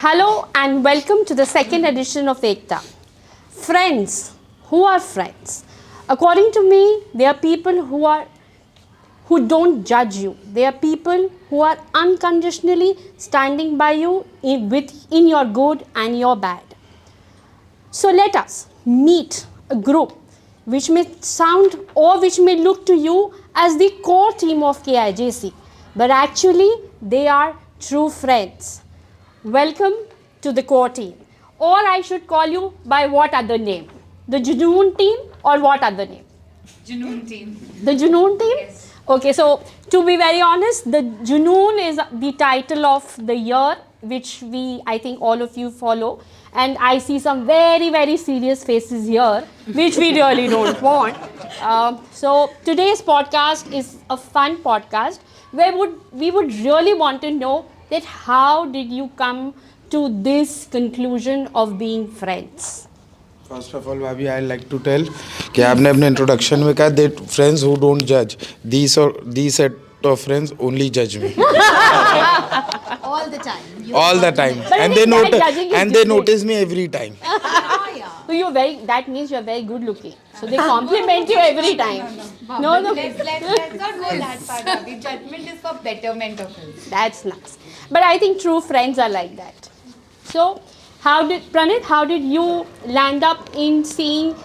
Hello and welcome to the second edition of Ekta. Friends, who are friends? According to me, they are people who don't judge you. They are people who are unconditionally standing by you in your good and your bad. So let us meet a group which may sound or which may look to you as the core team of KIJC, but actually they are true friends. Welcome to the core team, or I should call you by what other name? The Junoon team or what other name? Junoon team. The Junoon team? Yes. Okay, so to be very honest, the Junoon is the title of the year which I think all of you follow, and I see some very serious faces here which we really don't want. So today's podcast is a fun podcast where we would really want to know that how did you come to this conclusion of being friends? First of all भाभी I like to tell कि आपने अपने introduction में कहा that friends who don't जज दीस set of friends only जज मी All the time. all the time But and I think that they judging is and they different. notice me every time. So that means you're very good looking. So they compliment you every time. No. Let's not go that far. The judgment is for betterment of us. That's nice. But I think true friends are like that. So how did you land up in seeing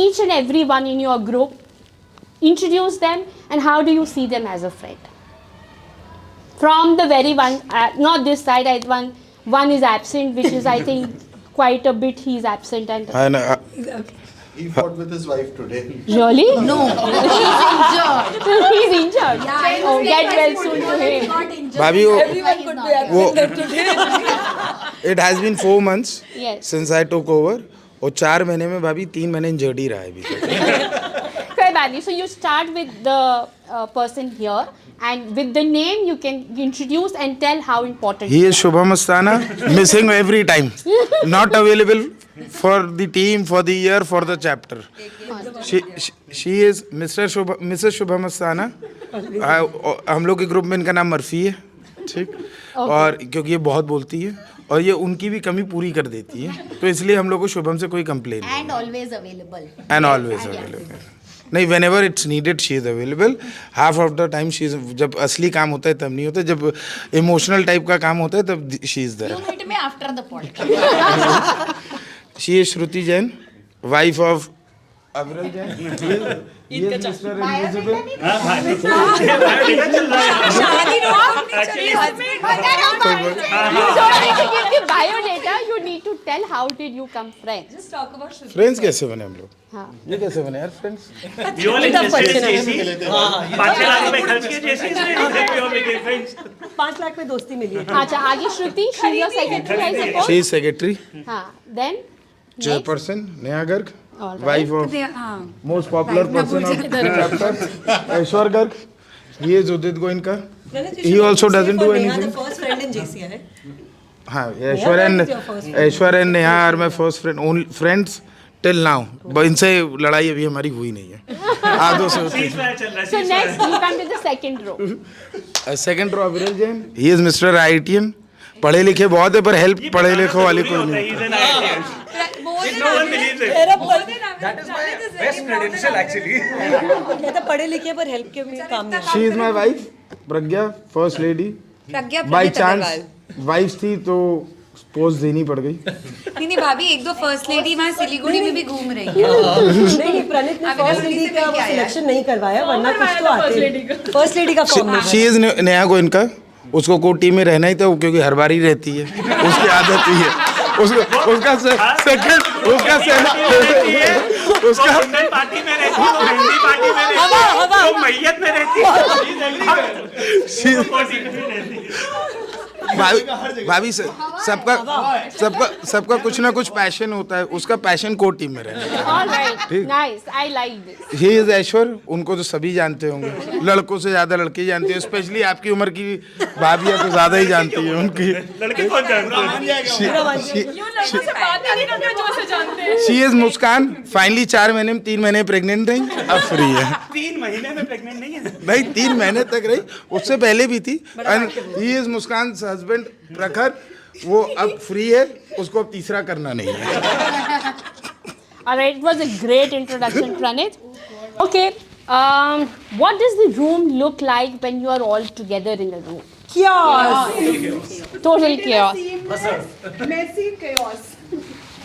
each and every one in your group? Introduce them and how do you see them as a friend? From the very one, not this side, one is absent, which is I think quite a bit he's absent and He fought with his wife today. really? No. He's injured. He's injured. Oh, get well soon to him. भाभी Everyone could be वो it has been 4 months Yes. since I took over और 4 महीने में भाभी 3 महीने injured ही रहा है अभी तक. Fair value. So you start with the person here, and with the name you can introduce and tell how important. He is Shubham Asthana, missing every time, not available for the team, for the year, for the chapter. She is Mrs. Shubham Asthana. हम लोग के group में इनका नाम Murphy है, ठीक. और क्योंकि ये बहुत बोलती है और ये उनकी भी कमी पूरी कर देती है, तो इसलिए हम लोग को शुभम से कोई complain And always available. And always available. नहीं, whenever it's needed she is available. Half of the time she is, जब असली काम होता है तब नहीं होता, जब इमोशनल टाइप का काम होता है तब she is there. You meet me after the podcast. She is Shruti Jain, wife of Aviral Jain. Mister invisible. Biodata, you need to tell how did you come friends. Friends कैसे बने हम लोग? हाँ. ये कैसे बने यार friends? You all invested in JC? 5 lakh रुपए खर्च किए JC इसने you all became friends. 5 lakh में दोस्ती मिली है. अच्छा, आगे Shruti, she is your secretary, I suppose. She is secretary, हाँ. Then chairperson Neha Garg, All right. Wife of most popular person of chapter Aishwarya Garg. He is Udit Goenka. He also doesn't do anything. First friend in JC है. हाँ, Aishwarya and Neha are my first friend, only friends till now. इनसे लड़ाई अभी हमारी हुई नहीं है. आधो से होती Ceasefire चल रहा है. So ceasefire. next you come to the second row. है. सेकंड रो अविरल Jain. He is mister IITM. पढ़े लिखे बहुत है पर हेल्प पढ़े लिखे वाली कोई नहीं. He's an IITian. No one believes it. That is my best credential actually. ये तो पढ़े लिखे पर हेल्प के भी काम नहीं. She is my wife Pragya, first lady. By chance wife थी तो पोस्ट देनी पड़ गई. नहीं भाभी, एक दो फर्स्ट लेडी वहाँ सिलीगुड़ी में भी घूम रही है. नहीं, प्रणीत ने फर्स्ट लेडी का सिलेक्शन नहीं करवाया, वरना कुछ तो आते. फर्स्ट लेडी का फॉर्म में. She is Neha Goenka. उसको कोई टीम में रहना ही था क्योंकि हर बार ही रहती है, उसकी आदत ही है. उसका सेकंड उसका इंडियन पार्टी में रहती है, वो हिंदी पार्टी में रहती है, वो मैयत में रहती है. भाभी से सबका कुछ ना कुछ पैशन होता है. उसका पैशन को टीम में रहना. All right. Nice. I like this. He is Aishwarya. उनको तो सभी जानते होंगे, लड़कों से ज्यादा लड़के जानते हैं. स्पेशली आपकी उम्र की भाभियाँ तो ज्यादा ही जानती है उनकी. लड़के कौन जानते हैं? She is Muskan. फाइनली 4 महीने में 3 महीने प्रेग्नेंट रही, अब फ्री है. 3 महीने में प्रेग्नेंट नहीं है भाई 3 महीने तक रही, उससे पहले भी थी. And he is Muskan husband प्रखर, वो अब फ्री है, उसको अब तीसरा करना नहीं है. All right, it was a great introduction, Pranit. Okay, what does the room look like when you are all together in a room? Chaos. Total chaos. Messy chaos.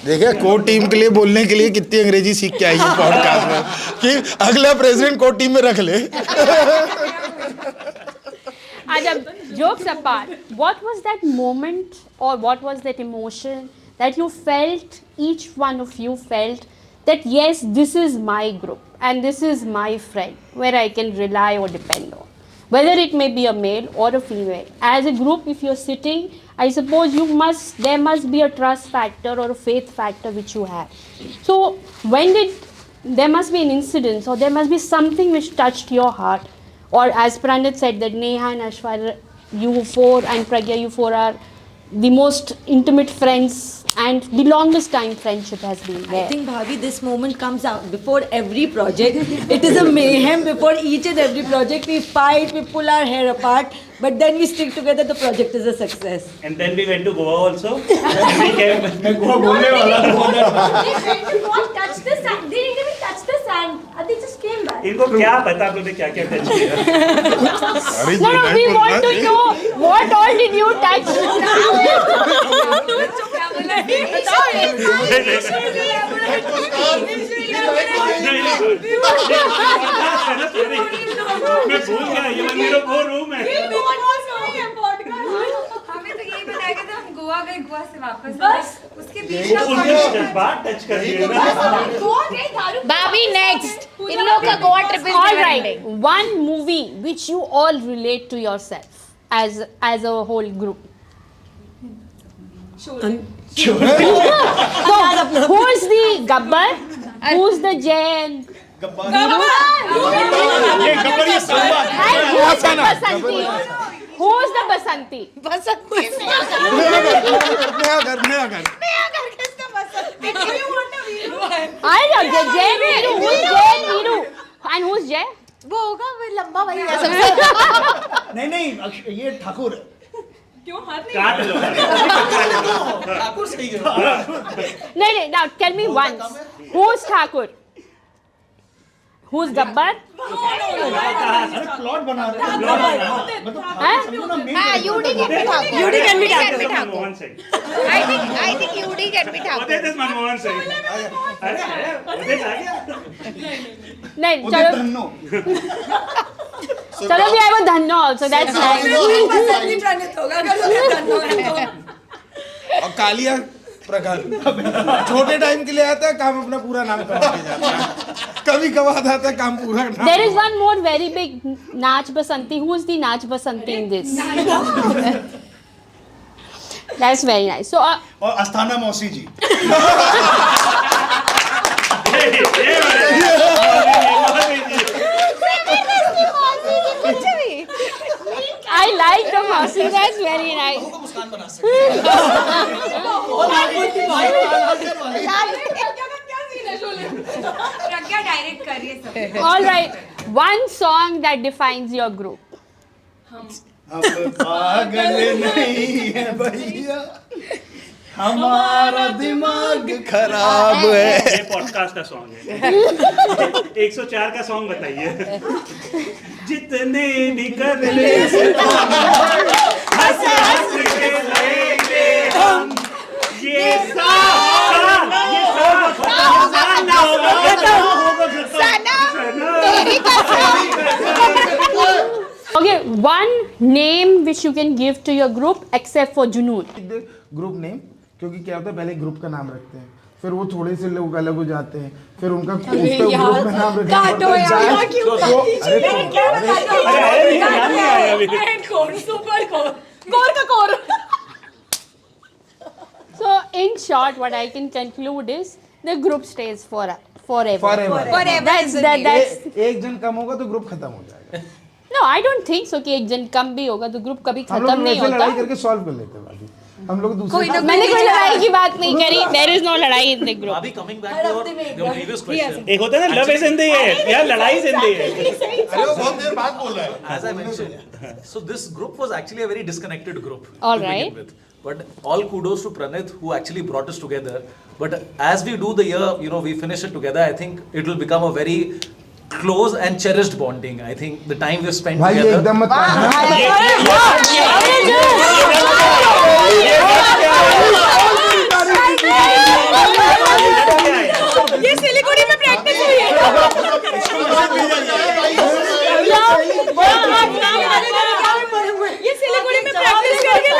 देखिए कोर टीम के लिए बोलने के लिए कितनी अंग्रेजी सीख के आई है पॉडकास्ट में कि अगला प्रेसिडेंट कोर टीम में रख ले. Ajab, jokes apart, what was that moment or what was that emotion that you felt, each one of you felt that yes, this is my group and this is my friend where I can rely or depend on? Whether it may be a male or a female. As a group, if you're sitting, I suppose there must be a trust factor or a faith factor which you have. So there must be an incident or there must be something which touched your heart. Or as Pranit said, that Neha and Ashwar, you four and Pragya, you four are the most intimate friends and the longest time friendship has been there. I think Bhavi, this moment comes out before every project. It is a mayhem before each and every project. We fight, we pull our hair apart, but then we stick together. The project is a success. And then we went to Goa also. मैं गोवा बोलने वाला था. They went to go and touch the sand. They didn't even touch the sand. They just came back. इनको क्या पता आपने क्या क्या टच किया? No, we want to know what all did you touch? मैं भूल गया ये मेरा वो रूम है. हमें तो यही बताया कि हम गोवा गए, गोवा से वापस बस उसके बीच का बात टच कर दिया ना. बाबी नेक्स्ट इन लोग का Goa trip is All right, one movie which you all relate to yourself as a whole group. So, who's the Gabbar? Who's the Jain? And who's the Basanti? Who's the Basanti? नया घर. I know Jay Viru. Who's Jay Viru? And who's Jay? वो होगा वो लंबा भैया नहीं ये ठाकुर है. काट लो. ठाकुर सही है. No, now tell me once. Who's Thakur? Who's Gabbar? Plot बना रहे हैं. हां UD can be Thakur UD can be Thakur. Manmohan Singh. I think UD can be Thakur Uday is Manmohan Singh. अरे उदय आ गया. No, chalo. Chalo, we have a Dhanno also. That's nice. और कालिया प्रकार छोटे time के लिए आता है, काम अपना पूरा नाम करवा के जाता है. कभी कभार आता है काम पूरा नाम. There is one more very big Nach Basanti. Who is the Nach Basanti in this? That's very nice. So, और अस्थाना मौसी जी. I like the Mausi. That's very nice. मुस्कान बना सकते प्रज्ञा डायरेक्ट कर रही है सब. All right. One song that defines your group. हम पागल नहीं है भैया, हमारा दिमाग खराब है. ये पॉडकास्ट का सॉन्ग है. 104 का सॉन्ग बताइए. जितने भी कर ले हंस हंस के लेंगे हम ये Okay, one name which you can give to your group except for Junoon. Group name, क्योंकि क्या होता है पहले ग्रुप का नाम रखते हैं, फिर वो थोड़े से लोग अलग हो जाते हैं, फिर उनका उस पे ग्रुप में नाम रखना पड़ता है. So, in short, what I can conclude is the group stays forever. Forever. That's एक जन कम होगा तो ग्रुप खत्म हो जाएगा. No, I don't think so कि एक जन कम भी होगा तो ग्रुप कभी हम खत्म लोग नहीं वैसे लड़ाई होता. करके सॉल्व कर लेते हैं बाकी. हम लोग दूसरे मैंने कोई लड़ाई की बात नहीं करी. There is no लड़ाई in the group. अभी coming back to your previous question. एक होता है ना love is in the air, यार लड़ाई जिंदगी है. अरे वो बहुत देर बाद बोल रहा है. As I mentioned, so this group was actually a very disconnected group. All to begin right. with. But all kudos to Pranit who actually brought us together. But as we do the year, you know, we finish it together. I think it will become a very close and cherished bonding. I think the time we've spent भाई ये together. एकदम मत करना। ये सिलीगुड़ी में practice हुई है। ये सिलीगुड़ी में प्रैक्टिस करके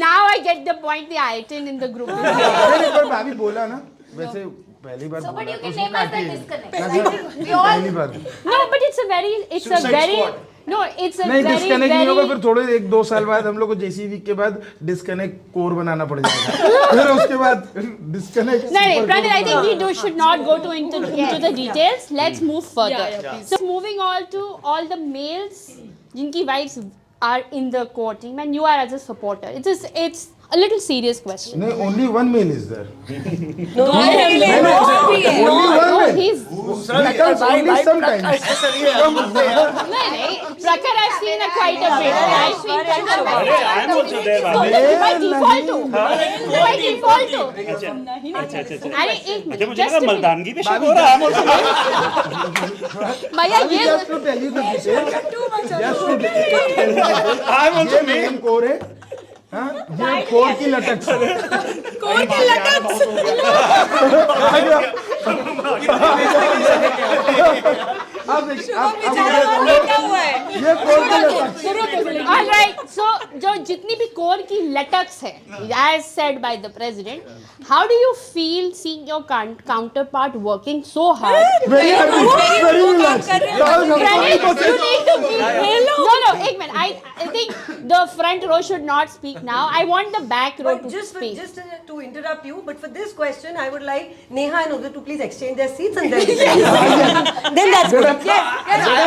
Now I get the point. The IITian in the group. नहीं पर भाभी बोला ना वैसे पहली बार बोला उसको काटिए पहली बार No, but it's a very no, it's a नहीं very डिस्कनेक्ट नहीं होगा फिर थोड़े 1-2 साल बाद हम लोग को JCV के बाद डिस्कनेक्ट कोर बनाना पड़ जाएगा फिर उसके बाद disconnect No, Pranit, I think we should not go into the details. Let's move further. So moving on to all the males, jinki wives are in the core team, and you are as a supporter. It's a little serious question. नहीं only one male is there No, he's because only sometimes नहीं, Prakhar I've seen quite a bit. I've seen Prakhar I am also there, by default too. By default too. अरे एक minute, मुझे लगा मर्दानगी पे शक हो रहा है। भैया ये just to tell you the details just to ये मेन कोर है हाँ ये कोर की लटक ये कोर की लटक All right. So जो जितनी भी कोर की लटक्स है, as said by the president, how do you feel seeing your counterpart working so hard? very relaxed Pranit, you need to be. No, एक minute. I think the front row should not speak now. I want the back row But to just speak. to interrupt you, but for this question, I would like Neha and Udit to please exchange their seats and then then that's good. Yes,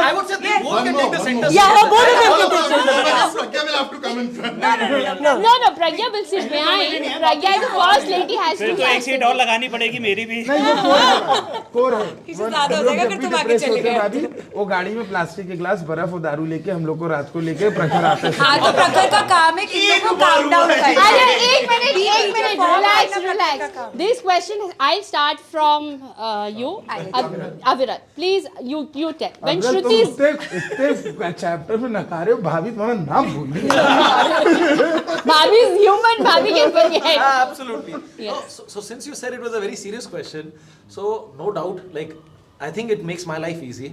I would say they both can take the center. yeah, both of them can take it. Pragya will have to come in front. No, Pragya will sit behind. Pragya as a first lady has फिर to तो एक seat और लगानी पड़ेगी मेरी भी। नहीं ये कोर है ज्यादा हो जाएगा, फिर तुम आगे चले गए। भाभी वो गाड़ी में प्लास्टिक के ग्लास बर्फ और दारू लेके हम लोग को रात को लेके प्रखर आते हैं हाँ तो प्रखर का काम है कि लोगों को calm down करना। अरे एक minute, relax. This question is, I'll start from you, Avirat. Please, you tell. When Shruti is इतने चैप्टर में नकारे हो भाभी तुम्हारा नाम भूल गई Bhabhi is human, Bhabhi can forget. Absolutely. Yes. No, so since you said it was a very serious question, so no doubt, like I think it makes my life easy.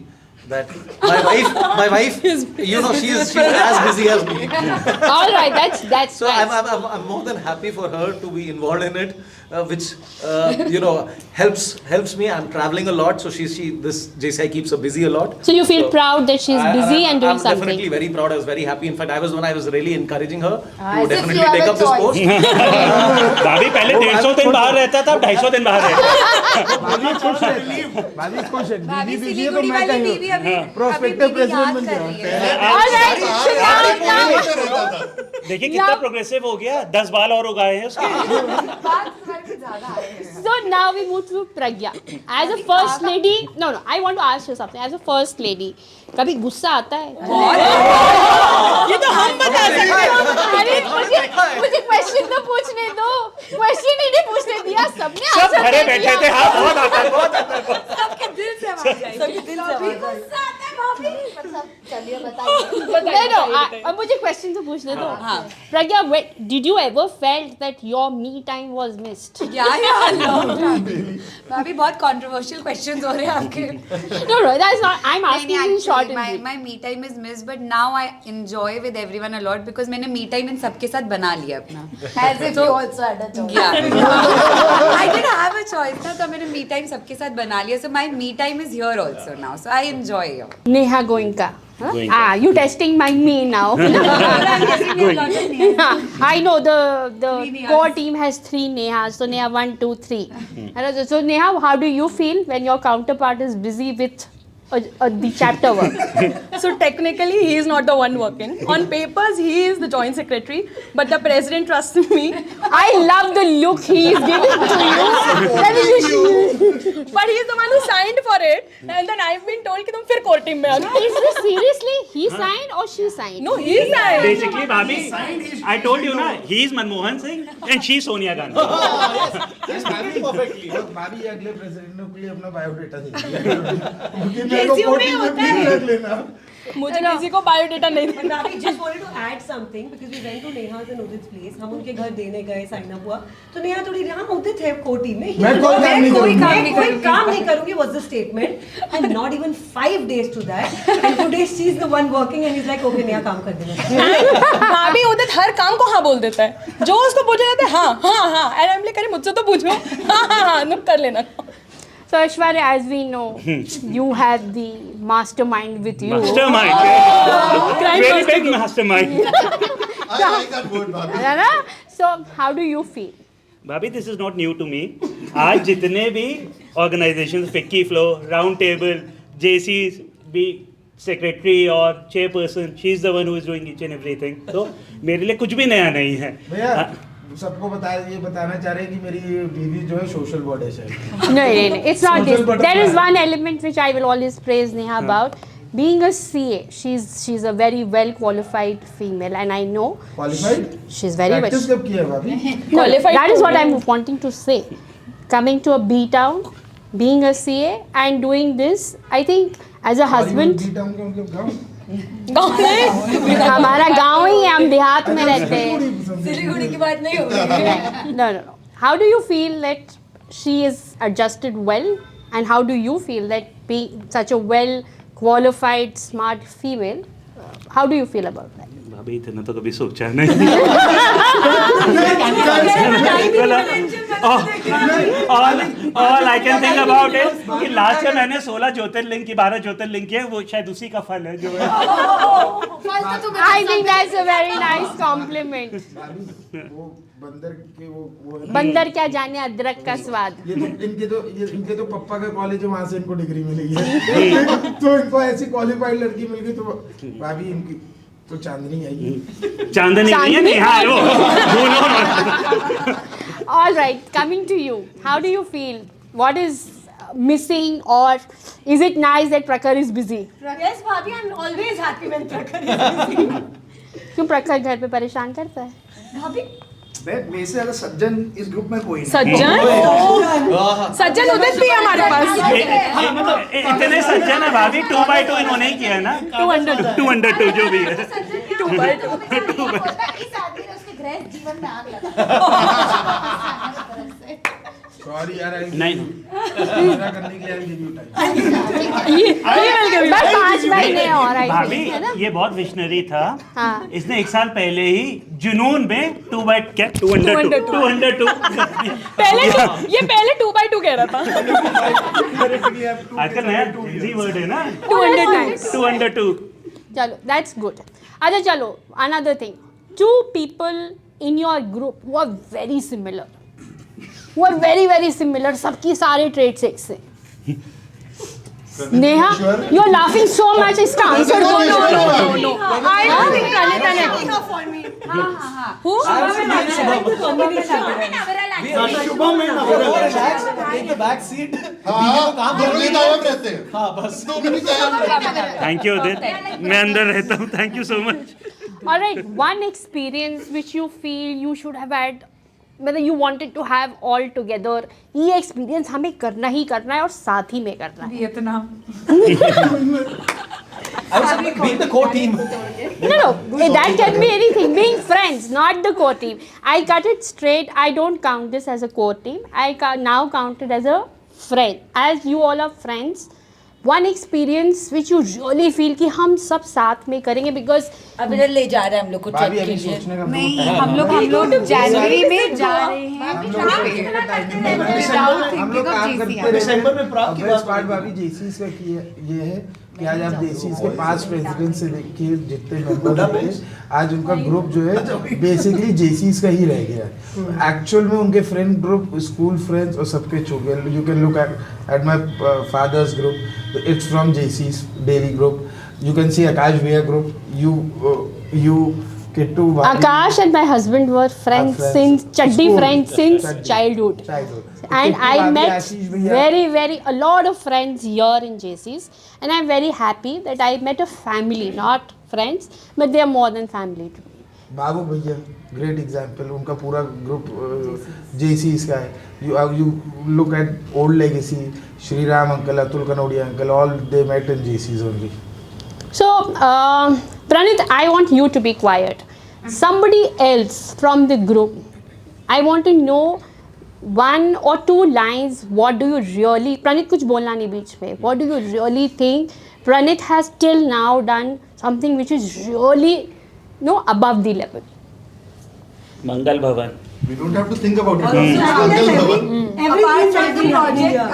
That my wife, you know, she's as busy as me. All right, that's So nice. I'm more than happy for her to be involved in it, which you know helps me. I'm traveling a lot, so this JCI keeps her busy a lot. So you feel proud that she's busy and doing I'm something. definitely very proud. I was very happy. In fact, I was really encouraging her to definitely take up this post. भाभी पहले 150 दिन बाहर रहता था, अब 250 दिन बाहर रहता है। भाभी खुश है बीवी बिजी है तो मैं कहीं प्रोस्पेक्टिव प्रेसिडेंट बन जाऊँ All right, so now, देखिए कितना प्रोग्रेसिव हो गया, 10 बाल और उगाए हैं उसके। so now we move to Pragya. As a first lady, no, I want to ask you something. As a first lady, कभी गुस्सा आता है? ये तो हम बता सकते हैं। अरे मुझे क्वेश्चन तो पूछने दो। क्वेश्चन ही नहीं पूछने दिया, सबने सब आंसर घरे दे बैठे दिया। थे, हाँ बहुत आता है। सबके दिल से आवाज आई। सबके दिल से आवाज आई। No, अब मुझे क्वेश्चन तो पूछने दो। प्रज्ञा, did you ever felt that your me time was missed? भाभी बहुत controversial questions हो रहे हैं आपके। No, that's not. I'm asking you short and my brief. me time is missed, but now I enjoy with everyone a lot because मैंने me time इन सबके साथ बना लिया अपना। As if you also had a choice. Yeah. I didn't have a choice ना, तो मैंने me time सबके साथ बना लिया. So my me time is here also now. So I enjoy it. Neha Goenka. Huh? You testing my me now. I know the core team has 3 Nehas. So Neha 1, 2, 3. So Neha, how do you feel when your counterpart is busy with the chapter work? So technically, he is not the one working. On papers, he is the joint secretary, but the president trusts me. I love the look he is giving to you. But he is the one who signed for it, and then I've been told कि तुम फिर court team में आ जाओ. Is this seriously? He signed or she signed? No, he signed. Basically, Bhabhi, I told you na, he is Manmohan Singh and she is Sonia Gandhi. भाभी अगले president के लिए अपना बायोडाटा दीजिए रख लेना मुझे किसी को बायोडेटा नहीं देना. I just wanted to add something because we went to Neha's and Udit's place. हम उनके घर देने गए, साइन अप हुआ. तो नेहा थोड़ी हाँ उदित है कोर्ट टीम में. मैं कोई काम नहीं करूँगी was the statement. And not even 5 days to that. And today she's the one working and he's like okay Neha काम कर देना. भाभी उदित हर काम को हाँ बोल देता है. जो उसको पूछा जाता है हाँ हाँ हाँ. And I'm like अरे मुझसे तो पूछो. हाँ हाँ हाँ नुक कर लेना. So Aishwarya, as we know, you have the mastermind with you. Mastermind. Very big mastermind. I like that word, Bhabhi. है ना? So how do you feel? Bhabhi, this is not new to me. आज जितने भी organizations, Ficky Flow, Round Table, JC's, be secretary or chairperson, she is the one who is doing each and everything. So मेरे लिए कुछ भी नया नहीं है. भैया सबको बताना चाह रहे हैं कि मेरी बीवी जो है सोशल बॉडी है. No, it's not this. There is one element which I will always praise Neha about. Being a CA, she's a very well qualified female, and I know Qualified? she's very well. Practice कब किया भाभी? No, that is what I'm wanting to say. Coming to a B town, being a CA, and doing this, I think as a husband. B town का मतलब गाँव? गाँव में हमारा गाँव ही है, हम देहात में रहते हैं. सिलीगुड़ी की बात नहीं हो रही. No. How do you feel that she is adjusted well, and how do you feel that being such a well qualified, smart female, how do you feel about that? भाभी इतना तो कभी सोचा नहीं. All I can think about is कि last में मैंने 16 ज्योतिर्लिंग की 12 ज्योतिर्लिंग की है, वो शायद उसी का फल है जो है. I think that's a very nice compliment. वो बंदर के वो है ना, बंदर क्या जाने अदरक का स्वाद. इनके तो पप्पा का कॉलेज है, वहाँ से इनको डिग्री मिली है. तो इनको ऐसी क्वालिफाइड लड़की मिल गई तो भाभी इनकी तो चांदनी आएगी. चांदनी नहीं है, नेहा है वो. All right, coming to you, how do you feel? What is missing, or is it nice that Prakhar is busy? Yes, Bhabhi, I'm always happy when Prakhar is busy. क्यों प्रखर घर पे परेशान करता है? Bhabhi, मेरे से ज्यादा सज्जन इस ग्रुप में कोई नहीं. सज्जन उदित भी है हमारे पास. इतने सज्जन है भाभी. 2x2 इन्होंने ही किया है ना. 2/2 जो भी है. 2/2. सॉरी यार नहीं करने के लिए आई गिव यू टाइम. बस 5 महीने और आई भाभी है ना. ये बहुत विशनरी था. हाँ. इसने 1 साल पहले ही जुनून में 2/2 पहले 2/2 कह रहा था. आजकल नया इजी वर्ड है ना. 200 times. 2/2. चलो, that's good. अच्छा चलो, another thing. 2 people in your group who are very similar. सबकी सारे traits एक से. Neha, you're laughing so much. इसका आंसर दो. No. I don't think Pranita ने. Who? शुभम में टेक द बैक सीट. हाँ, दोनों ही गायब रहते हैं. हाँ बस. दोनों ही गायब रहते हैं. थैंक यू उदित. मैं अंदर रहता हूँ. Thank you so much. All right, one experience which you feel you should have had, मतलब you wanted to have all together. ये experience हमें करना ही करना है और साथ ही में करना है. Vietnam. I was being the core team. No, that can be anything. Being friends, not the core team. I cut it straight. I don't count this as a core team. I now count it as a friend. As you all are friends, one experience which you really feel कि हम सब साथ में करेंगे because अब इधर ले जा रहे हैं हम लोग को भाभी ट्रिप के अभी लिए. सोचने का नहीं, हम लोग जनवरी में जा रहे हैं. हम लोग काम करते हैं. दिसंबर में प्राग की बात. पार्ट भाभी जेसी का ये है कि आज आप जेसीस के 5 प्रेसिडेंट से देखिए जितने मेंबर थे, आज उनका ग्रुप जो है बेसिकली जेसीस का ही रह गया है। एक्चुअल में उनके फ्रेंड ग्रुप, स्कूल फ्रेंड्स और सबके चुके, you can look at my father's group, it's from जेसीस daily group, you can see Akash Via group, you Kittu, Akash and my husband were friends since chaddi friends since childhood. And I met a lot of friends here in JC's, and I'm very happy that I met a family, not friends, but they are more than family to me. बाबू भैया great example, उनका पूरा group जेसीस का है। you look at old legacy, Shri Ram uncle, Atul Kanodia uncle, all they met in JC's only. So, Pranit, I want you to be quiet. Somebody else from the group, I want to know 1 or 2 lines. What do you really, Pranit, कुछ बोलना नहीं बीच में. What do you really think Pranit has till now done something which is really, above the level? Mangal Bhavan. We don't have to think about it.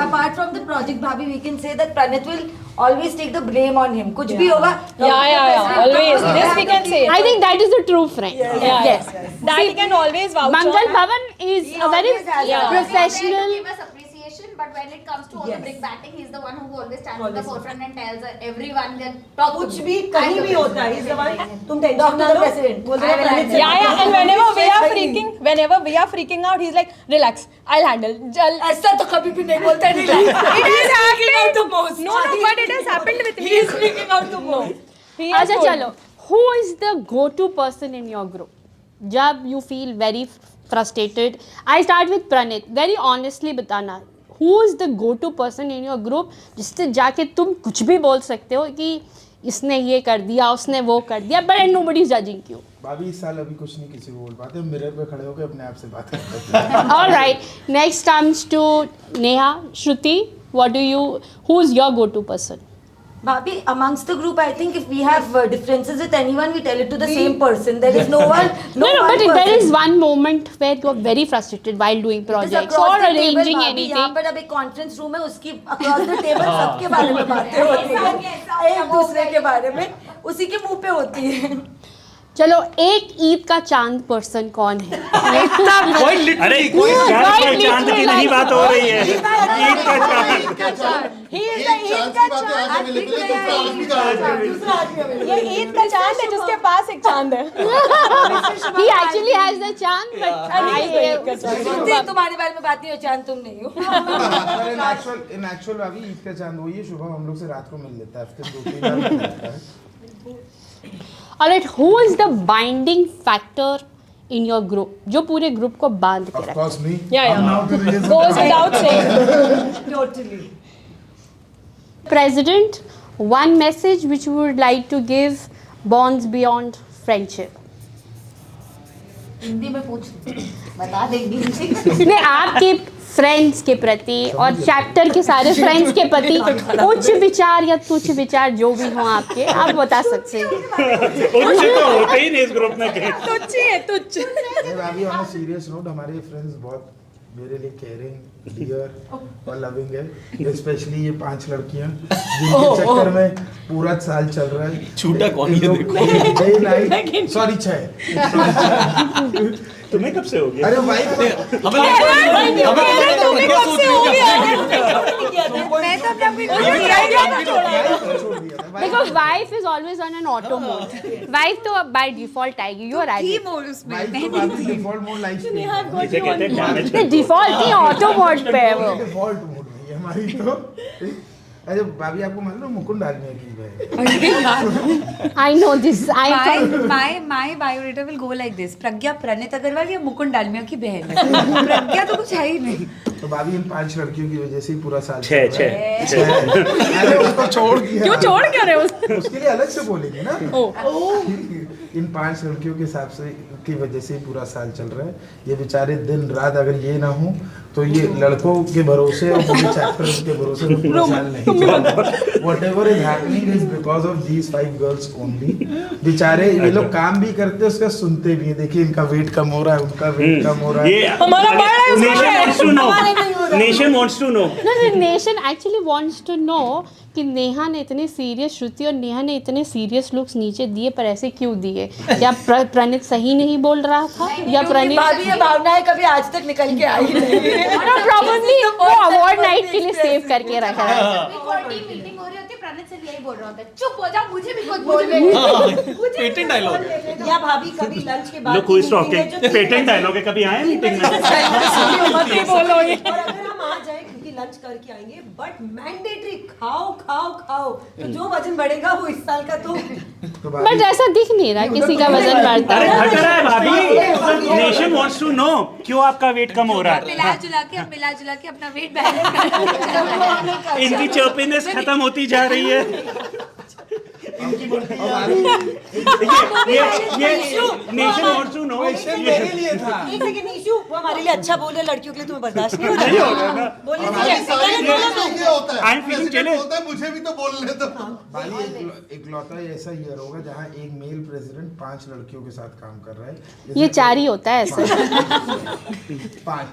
Apart from the project, Bhabhi, we can say that Pranit will always take the blame on him. कुछ भी होगा. Yeah. Always. This we can say. I think that is the true friend. Yes. That he can always vouch on. Mangal Bhavan is a very professional. Give us appreciation, but when it comes to all the brick batting, he's the one who always stands in the forefront and tells everyone that talk. कुछ भी कहीं भी होता है, he's the one. तुम tension ना लो. Yeah. And whenever we are freaking out, he's like, relax, I'll handle. ऐसा तो कभी भी नहीं बोलता है. It has happened the most. No, but it has happened with me. He is freaking out the most. अच्छा चलो, who is the go-to person in your group? जब you feel very frustrated, I start with Pranit. Very honestly बताना, who is the go-to person in your group जिससे जाके तुम कुछ भी बोल सकते हो कि इसने ये कर दिया, उसने वो कर दिया, but nobody is judging you. भाभी इस साल अभी कुछ नहीं किसी को बोल पाते, मिरर पे खड़े होकर अपने आप से बात करते हैं। All right, next comes to Neha. Shruti, who's your go-to person? Bhabhi, amongst the group, I think if we have differences with anyone, we tell it to the same person. There is no one. No, but there is one moment where you are very frustrated while doing projects or arranging anything. यहाँ पर अब एक conference room है, उसकी across the table सबके बारे में बातें होती हैं, एक दूसरे के बारे में, उसी के मुंह पे होती है। चलो, एक ईद का चांद पर्सन कौन है? अरे चांद की नहीं बात हो रही है, ईद का चांद। ये ईद का चांद है जिसके पास एक चांद है. He actually has the चांद, but तुम्हारे बारे में बात नहीं हो, चांद तुम नहीं हो. इन एक्चुअल अभी ईद का चांद वही है, शुभम हम लोग से रात को मिल लेता है, हफ्ते 2-3 बार मिल लेता है. Alright, who is the binding factor in your group? जो पूरे ग्रुप को बांध के रखता है? Of course me. Yeah. Goes without saying. Totally. President, one message which you would like to give bonds beyond friendship. Hindi में पूछ बता देंगी. नहीं, आपके फ्रेंड्स के प्रति और चैप्टर के सारे फ्रेंड्स के प्रति उच्च विचार या तुच्छ विचार जो भी हो आपके, आप बता सकते हैं. उच्च तो होते ही नहीं इस ग्रुप में कहीं. तुच्छ ही है, तुच्छ. अभी ऑन अ सीरियस नोट, हमारे फ्रेंड्स बहुत मेरे लिए केयरिंग, डियर और लविंग है, स्पेशली ये 5 लड़कियां जिनके चक्कर में पूरा साल चल रहा है. छूटा कौन ये देखो. Day night, sorry 6. तुम्हें कब से हो गया? अरे भाई तुम्हें कब से हो गया? मैं तो जब भी Because wife is always on an auto mode. Wife तो by default आएगी. You are right. Default mode life में इसे कहते हैं damage control. डिफॉल्ट नहीं, ऑटो मोड पे है वो. डिफॉल्ट मोड में है हमारी तो. अरे भाभी आपको मालूम है मुकुंद डालमिया की है? I know this. My biodata will go like this. प्रज्ञा प्रणित अग्रवाल या मुकुंद डालमिया की बहन है. प्रज्ञा तो कुछ है ही नहीं. तो भाभी इन 5 लड़कियों की वजह से ही पूरा साल 6. अरे उसको छोड़ दिया. क्यों छोड़ क्यों रहे हो? उसके लिए अलग से बोलेंगे ना. इन 5 लड़कियों के हिसाब से की वजह से ही पूरा साल चल रहा है। ये बेचारे दिन रात अगर ये ना हो तो ये लड़कों के भरोसे और पूरे चैप्टर के भरोसे वो पूरा साल नहीं चलता। Whatever is happening is because of these 5 girls only. बेचारे ये लोग काम भी करते हैं, उसका सुनते भी हैं। देखिए इनका वेट कम हो रहा है, उनका वेट कम हो रहा है। ये हमारा nation wants to know. No, nation actually wants to know कि नेहा ने इतने सीरियस, श्रुति और नेहा ने इतने सीरियस लुक्स नीचे दिए, पर ऐसे क्यों दिए? या प्रणीत सही नहीं बोल रहा था, या प्रणीत भाभी ये भावनाएं कभी आज तक निकल के आई नहीं। probably वो अवार्ड नाइट के लिए सेव करके रखा है। मीटिंग हो रही होती है, प्रणीत से यही बोल रहा होता है, चुप हो जाओ, मुझे भी कुछ बोलने पेटेंट डायलॉग। या भाभी कभी लंच के बाद लोग कोई टॉकिंग पेटेंट डायलॉग है, कभी आए मीटिंग में? मत ही बोलो ये। और अगर हम आ जाए क्योंकि लंच करके आएंगे, बट मैंडेटरी खाओ खाओ खाओ, तो जो वजन बढ़ेगा वो इस साल का तो बट ऐसा दिख नहीं रहा किसी का वजन बढ़ता अरे है। घट रहा है भाभी। नेशन वांट्स टू नो क्यों आपका वेट कम हो रहा है। मिला जुला के अपना वेट बैलेंस इनकी चर्पीनेस खत्म होती जा रही है। ये नेशन वांट्स टू नो। मेरे लिए था। एक सेकंड इशू, वो हमारे लिए अच्छा बोल रहे लड़कियों के लिए तुम्हें बर्दाश्त नहीं हो रहा है? बोलने दीजिए। आई एम फीलिंग चले। मुझे भी तो बोलने दो। बाली इकलौता ऐसा ईयर होगा जहाँ एक मेल प्रेसिडेंट 5 लड़कियों के साथ काम कर रहा है। ये 4 ही होता है ऐसा। 5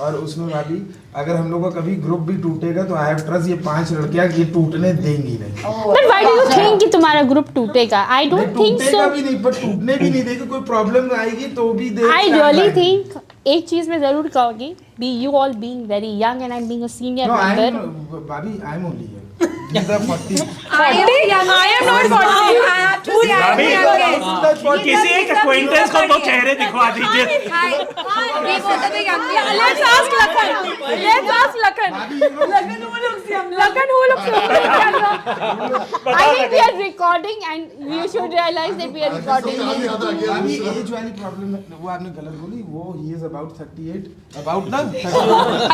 और उसमें भाभी अगर हम लोग का कभी ग्रुप भी टूटेगा तो आई हैव ट्रस्ट ये 5 लड़कियां ये टूटने देंगी नहीं। But why do you think कि तुम्हारा ग्रुप टूटेगा? I don't think so. टूटेगा भी नहीं, पर टूटने भी नहीं देगा। कोई प्रॉब्लम आएगी तो भी दे। आई रियली थिंक एक चीज मैं जरूर कहूंगी, be you all being very young and I am being a senior member. भाभी I am only These are 40. I am not 40. I have to say I am youngest. किसी एक acquaintance को तो चेहरे दिखवा दीजिए। Let's ask Lakhan. Let's ask Lakhan. Lakhan who looks I think we are recording and you should realize that we are recording. भाभी as वाली problem वो आपने गलत बोली। वो ही इज अबाउट 38 अबाउट ना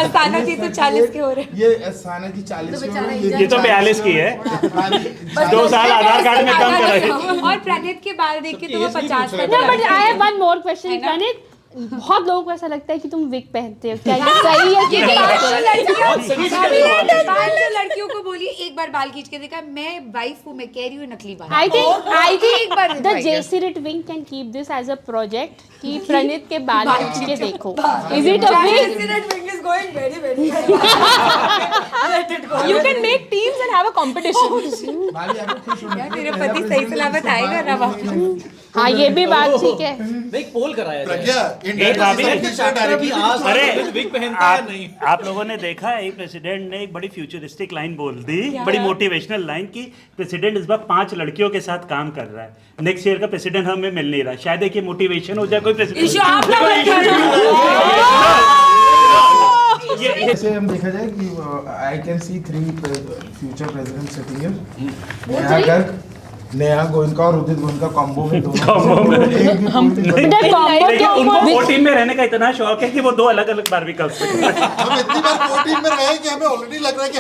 अस्थाना जी तो 40 के हो रहे। ये अस्थाना जी 40 के हो रहे हैं। ये तो 42 की है। 2 साल आधार कार्ड में कम कराए। और प्रणीत के बाल देख के तो वो 50 का। No, but I have one more question, प्रणीत। बहुत लोगों को ऐसा लगता है कि तुम विग पहनते हो, क्या ये सही है कि लड़कियों को बोलिए एक बार बाल खींच के देखा, मैं वाइफ हूँ, मैं कह रही हूँ नकली बाल। I think एक बार the JCRIT wing can keep this as a project कि प्रणीत के बाल खींच के देखो। Is it a wing? wing is going very very You can make teams and have a competition. भाभी आपको खुश होना तेरे पति सही सलामत आएगा ना वापस। हाँ ये भी बात ठीक है। एक पोल कराया जाए। एक भाभी अरे विग पहनता है नहीं। आप लोगों ने देखा एक प्रेसिडेंट ने एक बड़ी फ्यूचरिस्टिक लाइन बोल दी, बड़ी मोटिवेशनल लाइन की प्रेसिडेंट इस बार 5 लड़कियों के साथ काम कर रहा है। नेक्स्ट ईयर का प्रेसिडेंट हमें मिल नहीं रहा, शायद एक मोटिवेशन हो जाए कोई प्रेसिडेंट। जैसे हम देखा जाए कि I can see 3 future president sitting here. Neha Garg, Neha Goenka और उदित गोयनका कॉम्बो में दोनों लेकिन उनको 4 टीम में रहने का इतना शौक है कि वो 2 अलग अलग बार भी कर सकते हैं। हम इतनी बार 4 टीम में रहे कि हमें ऑलरेडी लग रहा है कि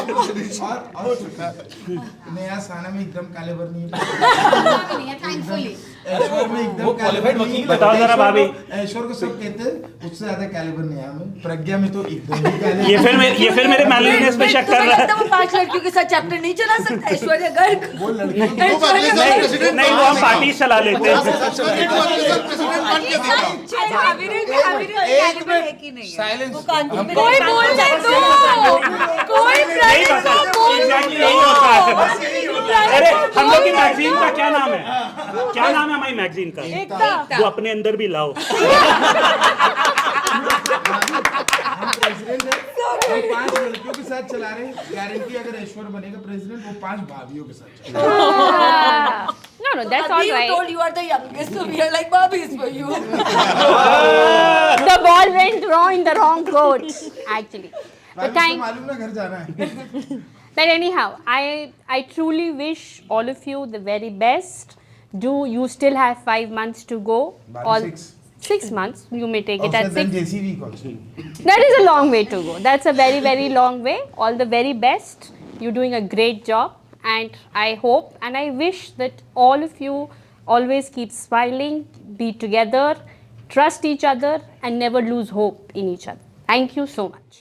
नेहा साना में एकदम कैलिबर नहीं नहीं है, thankfully. ऐश्वर्य में एकदम क्वालिफाइड वकील। बताओ जरा भाभी। ऐश्वर्य को सब कहते हैं उससे ज्यादा कैलिबर नेहा में। प्रज्ञा में तो एकदम ही कैलिबर। ये फिर मेरे मैनलीनेस पे शक कर रहा है। वो 5 लड़कियों के साथ चैप्टर नहीं चला सकता ऐश्वर्या गर्ग। वो लड़की नहीं वो हम पार्टी चला लेते हैं। कोई बोलने दो, कोई नहीं पता एग्जैक्टली यही होता है। अरे हम लोग की मैगजीन का क्या नाम है? क्या नाम है हमारी मैगजीन का? एकता। वो अपने अंदर भी लाओ। प्रेसिडेंट है वो 5 लड़कियों के साथ चला रहे हैं। गारंटी अगर ऐश्वर्य बनेगा प्रेसिडेंट वो 5 भाभियों के साथ चलेगा। No, that's all You right. told you are the youngest, so we are like Barbies for you. The ball went wrong in the wrong court, actually. But भाभी को मालूम ना घर जाना है। But anyhow, I truly wish all of you the very best. You still have 5 months to go? All 6 months. You may take it at 6. JCV also. That is a long way to go. That's a very, very long way. All the very best. You're doing a great job. And I hope and I wish that all of you always keep smiling, be together, trust each other, and never lose hope in each other. Thank you so much.